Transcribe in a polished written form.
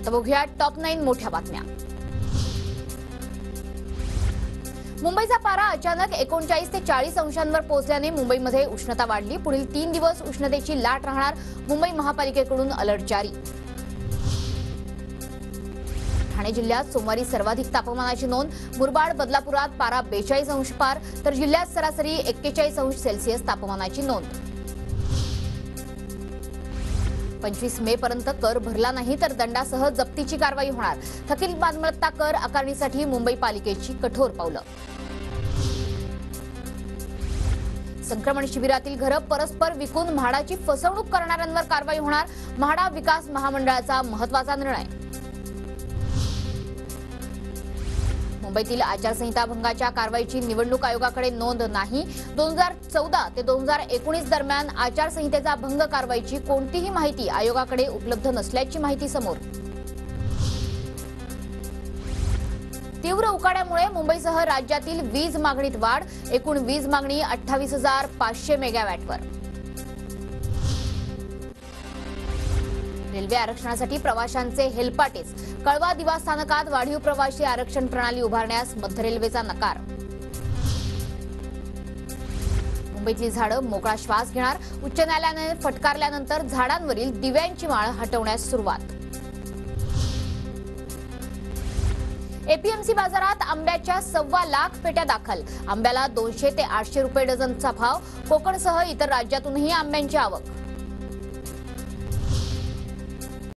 आता बघूया टॉप 9 मोठ्या बातम्या। मुंबईचा पारा अचानक 39 ते 40 अंशांवर पोहोचल्याने मुंबईमध्ये उष्णता वाढली। पुढील 3 दिवस उष्णतेची लाट राहणार। मुंबई महापालिकेकडून अलर्ट जारी। ठाणे जिल्ह्यात सोमवारी सर्वाधिक तापमानाची नोंद। मुरबाड बदलापुरात पारा 42 अंश पार, तर जिल्ह्यात सरासरी 41 अंश सेल्सिअस तापमानाची नोंद। 25 मे पर्यंत कर भरला नाही तर दंडासह जप्तीची कारवाई होणार। थकीत मालमत्ता कर आकारणीसाठी मुंबई पालिकेची कठोर पावलं। संक्रमण शिबिरातील घरं परस्पर विकून म्हाडाची फसवणूक करणाऱ्यांवर कारवाई होणार। म्हाडा विकास महामंडळाचा महत्त्वाचा निर्णय। मुंबईतील आचारसंहिता भंगाच्या कारवाईची निवडणूक आयोगाकडे नोंद नाही। 2014 ते 2019 दरम्यान आचारसंहितेचा भंग कारवाईची कोणतीही माहिती आयोगाकडे उपलब्ध नसल्याची माहिती समोर। तीव्र उकाड्यामुळे मुंबईसह राज्यातील वीज मागणीत वाढ। एकूण वीज मागणी 28,500 मेगावॅटवर। रेल्वे आरक्षणासाठी प्रवाशांचे हेलपाटेच। कळवा दिवा स्थानकात वाढीव प्रवासी आरक्षण प्रणाली उभारण्यास मध्य रेल्वेचा नकार। मुंबईतली झाडं मोकळा श्वास घेणार। उच्च न्यायालयाने फटकारल्यानंतर झाडांवरील दिव्यांची माळ हटवण्यास सुरुवात। एपीएमसी बाजारात आंब्याच्या 1.25 लाख पेट्या दाखल। आंब्याला 200 ते 800 रुपये डझनचा भाव। कोकणसह इतर राज्यातूनही आंब्यांची आवक।